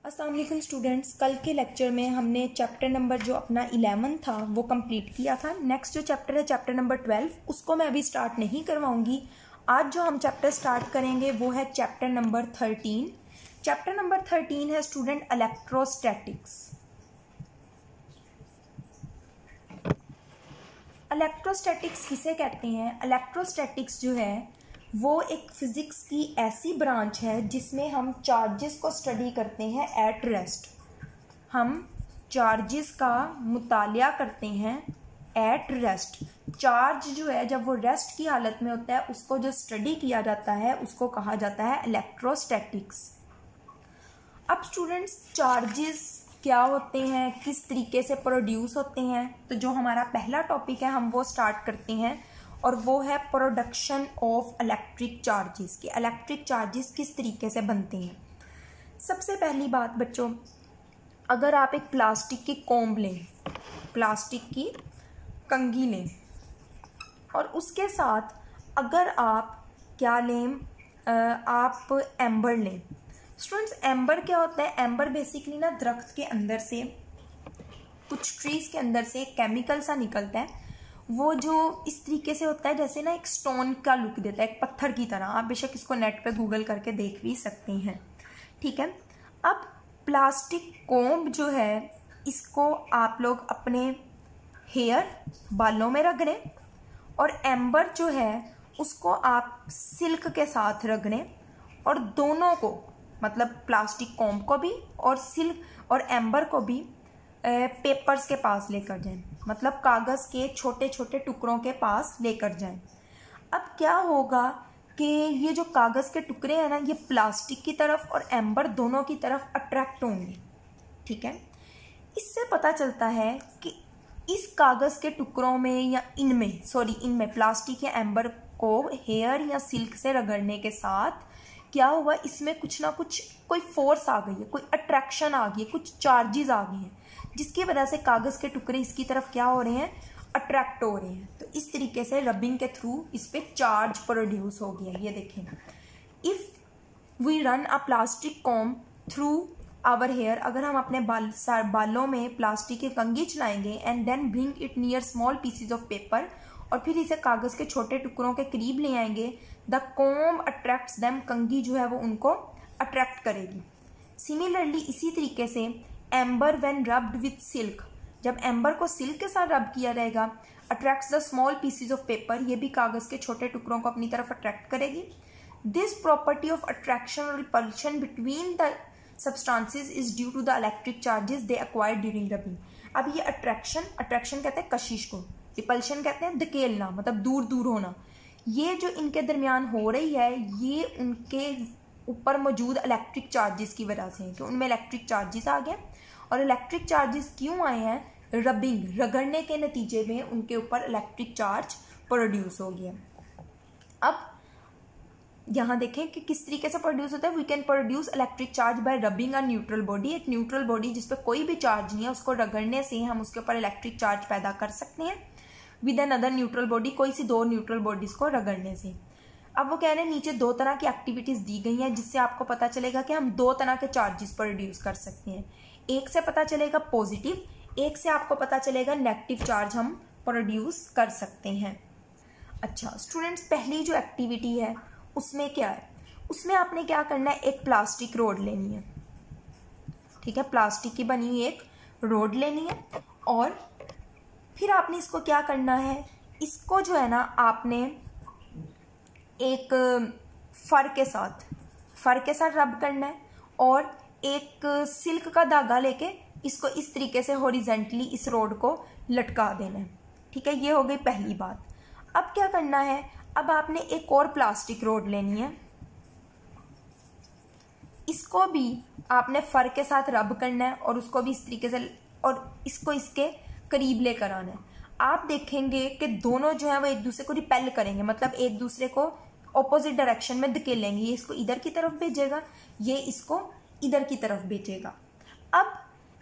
अस्सलाम वालेकुम स्टूडेंट्स, कल के लेक्चर में हमने चैप्टर नंबर जो अपना 11 था वो कंप्लीट किया था। नेक्स्ट जो चैप्टर है चैप्टर नंबर 12, उसको मैं अभी स्टार्ट नहीं करवाऊंगी। आज जो हम चैप्टर स्टार्ट करेंगे वो है चैप्टर नंबर 13। चैप्टर नंबर 13 है स्टूडेंट इलेक्ट्रोस्टैटिक्स। इलेक्ट्रोस्टैटिक्स किसे कहते हैं? इलेक्ट्रोस्टैटिक्स जो है वो एक फिज़िक्स की ऐसी ब्रांच है जिसमें हम चार्जेस को स्टडी करते हैं एट रेस्ट। हम चार्जेस का मुतालिया करते हैं एट रेस्ट। चार्ज जो है जब वो रेस्ट की हालत में होता है उसको जो स्टडी किया जाता है उसको कहा जाता है इलेक्ट्रोस्टैटिक्स। अब स्टूडेंट्स, चार्जेस क्या होते हैं, किस तरीके से प्रोड्यूस होते हैं, तो जो हमारा पहला टॉपिक है हम वो स्टार्ट करते हैं और वो है प्रोडक्शन ऑफ इलेक्ट्रिक चार्जेस के इलेक्ट्रिक चार्जेस किस तरीके से बनते हैं। सबसे पहली बात बच्चों, अगर आप एक प्लास्टिक की कोम्ब लें, प्लास्टिक की कंघी लें और उसके साथ अगर आप क्या लें, आप एम्बर लें। स्टूडेंट्स, एम्बर क्या होता है? एम्बर बेसिकली ना दरख्त के अंदर से, कुछ ट्रीज़ के अंदर से एक केमिकल सा निकलता है, वो जो इस तरीके से होता है जैसे ना एक स्टोन का लुक देता है, एक पत्थर की तरह। आप बेशक इसको नेट पे गूगल करके देख भी सकते हैं, ठीक है। अब प्लास्टिक कोम्ब जो है इसको आप लोग अपने हेयर, बालों में रगड़ें और एम्बर जो है उसको आप सिल्क के साथ रगड़ें और दोनों को, मतलब प्लास्टिक कोम्ब को भी और सिल्क और एम्बर को भी पेपर्स के पास लेकर जाएं, मतलब कागज़ के छोटे छोटे टुकड़ों के पास लेकर जाएं। अब क्या होगा कि ये जो कागज़ के टुकड़े हैं ना, ये प्लास्टिक की तरफ और एम्बर दोनों की तरफ अट्रैक्ट होंगे, ठीक है। इससे पता चलता है कि इस कागज़ के टुकड़ों में या इनमें प्लास्टिक या एम्बर को हेयर या सिल्क से रगड़ने के साथ क्या हुआ, इसमें कुछ ना कुछ कोई फोर्स आ गई है, कोई अट्रैक्शन आ गई है, कुछ चार्जेस आ गए हैं, जिसकी वजह से कागज़ के टुकड़े इसकी तरफ क्या हो रहे हैं, अट्रैक्ट हो रहे हैं। तो इस तरीके से रबिंग के थ्रू इस पर चार्ज प्रोड्यूस हो गया। ये देखें, if we run a plastic comb through our hair, अगर हम अपने बालों में प्लास्टिक की कंघी चलाएंगे and then bring it near small pieces of paper, और फिर इसे कागज़ के छोटे टुकड़ों के करीब ले आएंगे, द कॉम्ब अट्रैक्ट्स देम, कंघी जो है वो उनको अट्रैक्ट करेगी। सिमिलरली इसी तरीके से amber when rubbed with silk, जब एम्बर को सिल्क के साथ रब किया जाएगा, attracts the small pieces of paper, ये भी कागज़ के छोटे टुकड़ों को अपनी तरफ अट्रैक्ट करेगी। दिस प्रॉपर्टी ऑफ अट्रैक्शन और repulsion between the substances is due to the electric charges they acquired during rubbing. अब ये अट्रैक्शन कहते हैं कशिश को, रिपल्शन कहते हैं धकेलना, मतलब दूर दूर होना। ये जो इनके दरमियान हो रही है ये उनके ऊपर मौजूद इलेक्ट्रिक चार्जेस की वजह से है कि उनमें इलेक्ट्रिक चार्जेस आ गए। और इलेक्ट्रिक चार्जेस क्यों आए हैं? रबिंग, रगड़ने के नतीजे में उनके ऊपर इलेक्ट्रिक चार्ज प्रोड्यूस हो गया। अब यहाँ देखें कि किस तरीके से प्रोड्यूस होता है। We can produce electric charge by rubbing a neutral body, एक न्यूट्रल बॉडी जिस पर कोई भी चार्ज नहीं है, उसको रगड़ने से हम उसके ऊपर इलेक्ट्रिक चार्ज पैदा कर सकते हैं with an other neutral body, कोई सी दो न्यूट्रल बॉडीज को रगड़ने से। अब वो कह रहे हैं नीचे दो तरह की एक्टिविटीज़ दी गई हैं जिससे आपको पता चलेगा कि हम दो तरह के चार्जेस प्रोड्यूस कर सकते हैं। एक से पता चलेगा पॉजिटिव, एक से आपको पता चलेगा नेगेटिव चार्ज हम प्रोड्यूस कर सकते हैं। अच्छा स्टूडेंट्स, पहली जो एक्टिविटी है उसमें क्या है, उसमें आपने क्या करना है, एक प्लास्टिक रोड लेनी है, ठीक है, प्लास्टिक की बनी हुई एक रोड लेनी है और फिर आपने इसको क्या करना है, इसको जो है ना आपने एक फर के साथ रब करना है और एक सिल्क का धागा लेके इसको इस तरीके से हॉरिजेंटली इस रोड को लटका देना है, ठीक है। ये हो गई पहली बात। अब क्या करना है, अब आपने एक और प्लास्टिक रोड लेनी है, इसको भी आपने फर के साथ रब करना है और उसको भी इस तरीके से, और इसको इसके करीब लेकर आना है। आप देखेंगे कि दोनों जो है वो एक दूसरे को रिपेल करेंगे, मतलब एक दूसरे को ऑपोजिट डायरेक्शन में धकेलेंगे। ये इसको इधर की तरफ भेजेगा, ये इसको इधर की तरफ भेजेगा। अब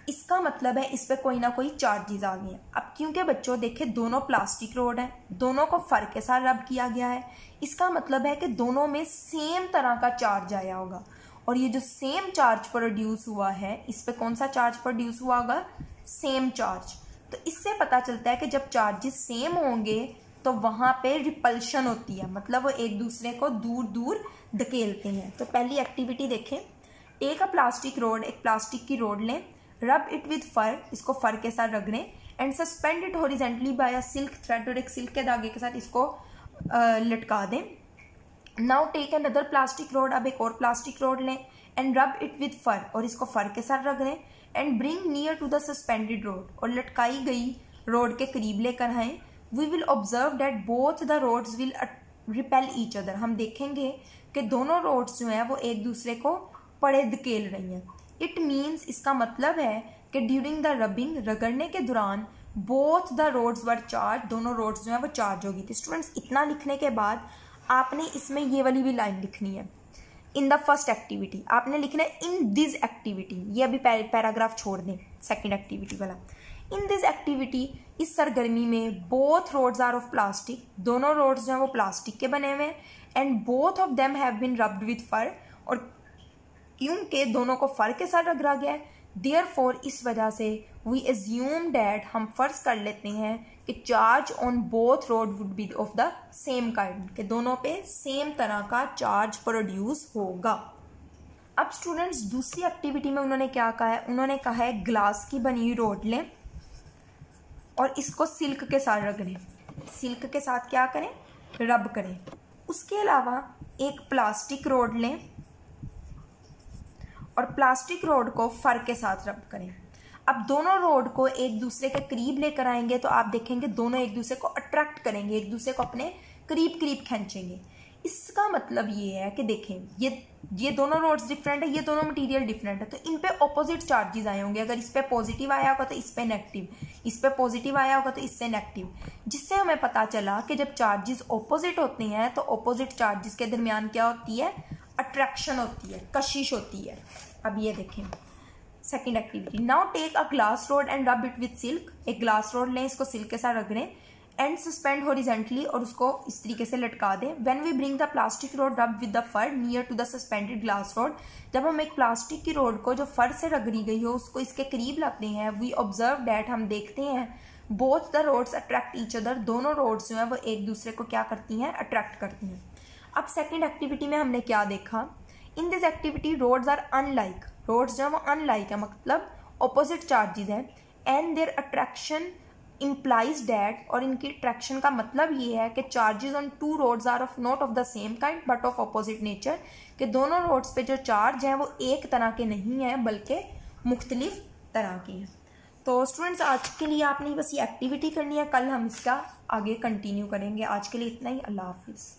इसका मतलब है इस पर कोई ना कोई चार्जेस आ गए हैं। अब क्योंकि बच्चों देखे दोनों प्लास्टिक रोड हैं, दोनों को फर के साथ रब किया गया है, इसका मतलब है कि दोनों में सेम तरह का चार्ज आया होगा और ये जो सेम चार्ज प्रोड्यूस हुआ है, इस पे कौन सा चार्ज प्रोड्यूस हुआ होगा, सेम चार्ज। तो इससे पता चलता है कि जब चार्जेस सेम होंगे तो वहाँ पे रिपल्शन होती है, मतलब वो एक दूसरे को दूर दूर धकेलते हैं। तो पहली एक्टिविटी देखें, टेक अ प्लास्टिक रोड, एक प्लास्टिक की रोड लें, रब इट विद फर, इसको फर के साथ रगड़ें, and suspend it horizontally by a silk thread, और एक सिल्क के धागे के साथ इसको लटका दें। Now take another plastic rod, अब एक और प्लास्टिक रोड लें, and rub it with fur, और इसको फर के साथ रगड़ें, and bring near to the suspended rod, और लटकाई गई रोड के करीब लेकर आएँ। We will observe that both the rods will repel each other, हम देखेंगे कि दोनों रोड्स जो हैं वो एक दूसरे को पड़े धकेल रही हैं। इट मीन्स, इसका मतलब है कि ड्यूरिंग द रबिंग, रगड़ने के दौरान, both the rods were charge, दोनों रोड्स जो हैं वो चार्ज होगी। तो स्टूडेंट्स इतना लिखने के बाद आपने इसमें ये वाली भी लाइन लिखनी है। इन द फर्स्ट एक्टिविटी आपने लिखना है इन दिस एक्टिविटी, ये अभी पैराग्राफ छोड़ दें, सेकेंड एक्टिविटी वाला। इन दिस एक्टिविटी, इस सरगर्मी में, both rods are of plastic, दोनों रोड्स जो हैं वो प्लास्टिक के बने हुए हैं, and both of them have been rubbed with fur, और क्योंकि दोनों को फर के साथ रगड़ा गया है, देयरफॉर इस वजह से वी एज्यूम डैट, हम फर्ज कर लेते हैं कि charge on both road would be of the same kind, कि दोनों पे सेम तरह का चार्ज प्रोड्यूस होगा। अब स्टूडेंट्स दूसरी एक्टिविटी में उन्होंने क्या कहा है, उन्होंने कहा है ग्लास की बनी हुई रोड लें और इसको सिल्क के साथ रगड़ें, सिल्क के साथ क्या करें, रब करें। उसके अलावा एक प्लास्टिक रोड लें और प्लास्टिक रोड को फर के साथ रब करें। अब दोनों रोड को एक दूसरे के करीब लेकर आएंगे तो आप देखेंगे दोनों एक दूसरे को अट्रैक्ट करेंगे, एक दूसरे को अपने करीब करीब खींचेंगे। इसका मतलब ये है कि देखें ये दोनों रोड्स डिफरेंट है, ये दोनों मटेरियल डिफरेंट है, तो इन पे ऑपोजिट चार्जेस आए होंगे। अगर इस पे पॉजिटिव आया होगा तो इस पे नेगेटिव, इस पे पॉजिटिव आया होगा तो इससे नेगेटिव, जिससे हमें पता चला कि जब चार्जेस ऑपोजिट होते हैं तो ऑपोजिट चार्जेस के दरमियान क्या होती है, अट्रैक्शन होती है, कशिश होती है। अब ये देखें second activity, now take a glass rod and rub it with silk, एक ग्लास रोड लें, इसको सिल्क के साथ रगड़ें, एंड सस्पेंड हॉरिजेंटली, और उसको इस तरीके से लटका दें। When we bring the plastic rod rub with the fur near to the suspended glass rod, जब हम एक प्लास्टिक की रोड को जो फर से रगड़ी गई हो उसको इसके करीब लाते हैं, वी ऑब्जर्व डैट, हम देखते हैं, both the rods attract each other, दोनों रोड्स जो हैं वो एक दूसरे को क्या करती हैं, अट्रैक्ट करती हैं। अब सेकेंड एक्टिविटी में हमने क्या देखा, in this activity rods are unlike, rods जो है वो अनलाइक है, मतलब ऑपोजिट चार्जेस हैं, and their attraction implies that, और इनकी अट्रैक्शन का मतलब ये है कि charges on two rods are of not of the same kind but of opposite nature, कि दोनों रोड्स पे जो चार्ज हैं वो एक तरह के नहीं हैं बल्कि मुख्तलिफ तरह के हैं। तो स्टूडेंट्स आज के लिए आपने बस ये एक्टिविटी करनी है, कल हम इसका आगे कंटिन्यू करेंगे। आज के लिए इतना ही, अल्लाह हाफिज़।